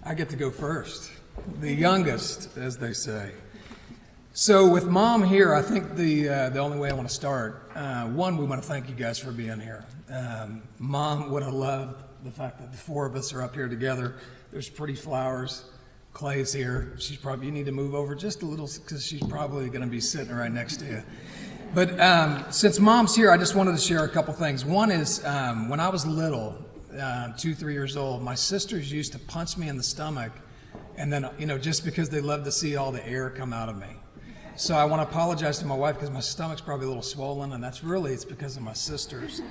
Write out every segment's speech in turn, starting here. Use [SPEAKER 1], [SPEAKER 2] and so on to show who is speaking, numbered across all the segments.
[SPEAKER 1] I get to go first, the youngest, as they say. So with Mom here, I think the only way I want to start, one, we want to thank you guys for being here. Mom would have loved the fact that the four of us are up here together. There's pretty flowers. Clay's here. You need to move over just a little because she's probably going to be sitting right next to you. But since Mom's here, I just wanted to share a couple things. One is when I was little, 2, 3 years old, my sisters used to punch me in the stomach, and then, just because they loved to see all the air come out of me. So I want to apologize to my wife because my stomach's probably a little swollen, and it's because of my sisters.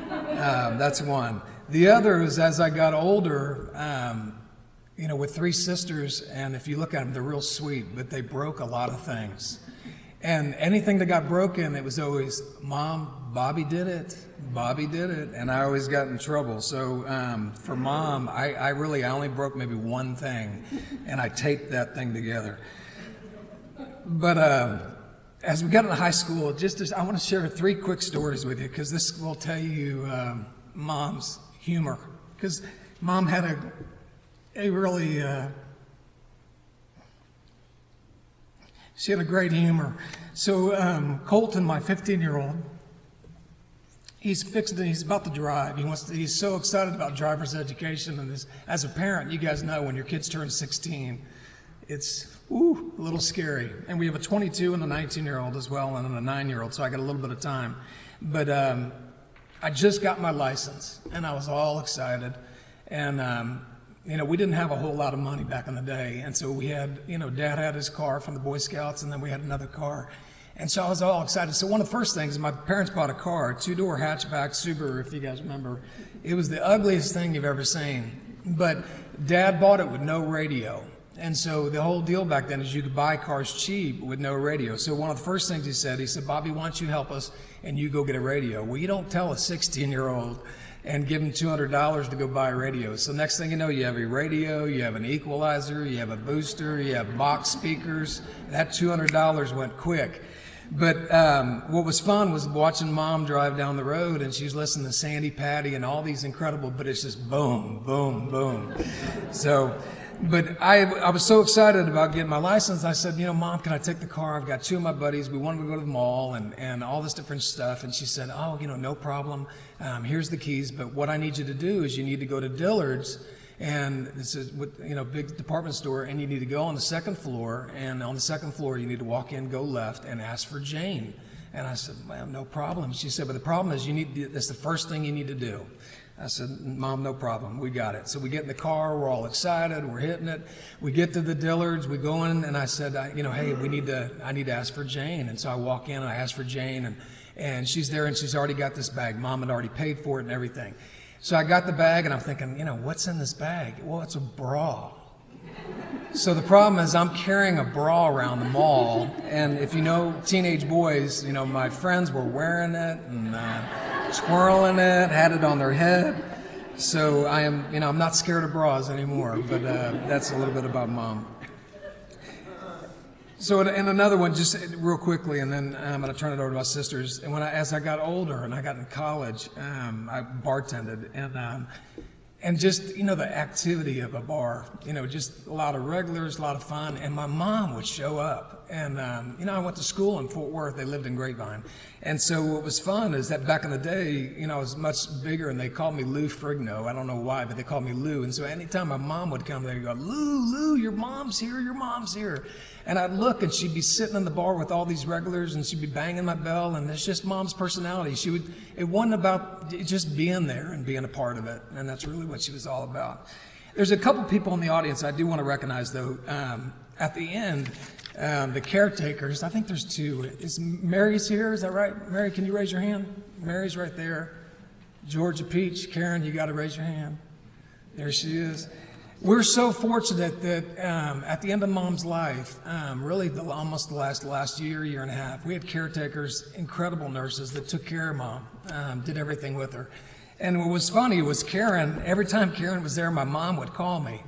[SPEAKER 1] That's one. The other is as I got older, with 3 sisters, and if you look at them, they're real sweet, but they broke a lot of things. And anything that got broken, it was always, Mom, Bobby did it, and I always got in trouble. So for Mom, I only broke maybe one thing, and I taped that thing together. But as we got into high school, I want to share 3 quick stories with you, because this will tell you Mom's humor. Because Mom had a really... She had a great humor. So Colton, my 15-year-old, he's about to drive. He's so excited about driver's education. And as a parent, you guys know when your kids turn 16, it's a little scary. And we have a 22 and a 19-year-old as well, and a 9-year-old, so I got a little bit of time. But I just got my license, and I was all excited. And we didn't have a whole lot of money back in the day. And so we had, Dad had his car from the Boy Scouts, and then we had another car. And so I was all excited. So one of the first things, my parents bought a car, a 2-door hatchback Subaru, if you guys remember. It was the ugliest thing you've ever seen. But Dad bought it with no radio. And so the whole deal back then is you could buy cars cheap with no radio. So one of the first things he said, Bobby, why don't you help us and you go get a radio? Well, you don't tell a 16-year-old and give them $200 to go buy a radio. So next thing you know, you have a radio, you have an equalizer, you have a booster, you have box speakers. That $200 went quick. But what was fun was watching Mom drive down the road, and she's listening to Sandy Patty and all these incredible, but it's just boom, boom, boom. So, but I was so excited about getting my license. I said, Mom, can I take the car? I've got 2 of my buddies. We wanted to go to the mall and all this different stuff. And she said, no problem. Here's the keys. But what I need you to do is you need to go to Dillard's, and this is big department store, and you need to go on the 2nd floor. And on the 2nd floor, you need to walk in, go left, and ask for Jane. And I said, well, no problem. She said, but the problem is that's the first thing you need to do. I said, Mom, no problem. We got it. So we get in the car. We're all excited. We're hitting it. We get to the Dillards. We go in, and I said, hey, I need to ask for Jane. And so I walk in, and I ask for Jane, and she's there, and she's already got this bag. Mom had already paid for it and everything. So I got the bag, and I'm thinking, what's in this bag? Well, it's a bra. So the problem is I'm carrying a bra around the mall, and if you know teenage boys, my friends were wearing it and twirling it, had it on their head. So I'm not scared of bras anymore, but that's a little bit about Mom. So and another one, just real quickly, and then I'm going to turn it over to my sisters. And as I got older and I got in college, I bartended, and just, the activity of a bar, just a lot of regulars, a lot of fun. And my mom would show up. And, I went to school in Fort Worth. They lived in Grapevine. And so what was fun is that back in the day, I was much bigger, and they called me Lou Frigno. I don't know why, but they called me Lou. And so anytime my mom would come, they'd go, Lou, your mom's here. And I'd look, and she'd be sitting in the bar with all these regulars, and she'd be banging my bell, and it's just Mom's personality. It wasn't about just being there and being a part of it, and that's really what she was all about. There's a couple people in the audience I do want to recognize, though. At the end, the caretakers, I think there's 2. Is Mary's here? Is that right? Mary, can you raise your hand? Mary's right there. Georgia Peach, Karen, you got to raise your hand. There she is. We're so fortunate that at the end of Mom's life, really almost the last year and a half, we had caretakers, incredible nurses that took care of Mom, did everything with her. And what was funny was Karen, every time Karen was there, my mom would call me.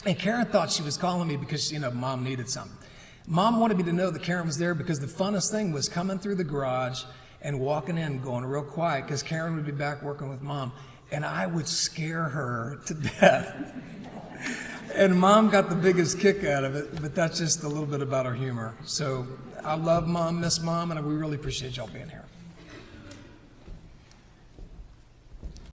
[SPEAKER 1] And Karen thought she was calling me because, Mom needed something. Mom wanted me to know that Karen was there because the funnest thing was coming through the garage and walking in, going real quiet, because Karen would be back working with Mom. And I would scare her to death. And Mom got the biggest kick out of it, but that's just a little bit about our humor. So I love Mom, miss Mom, and we really appreciate y'all being here.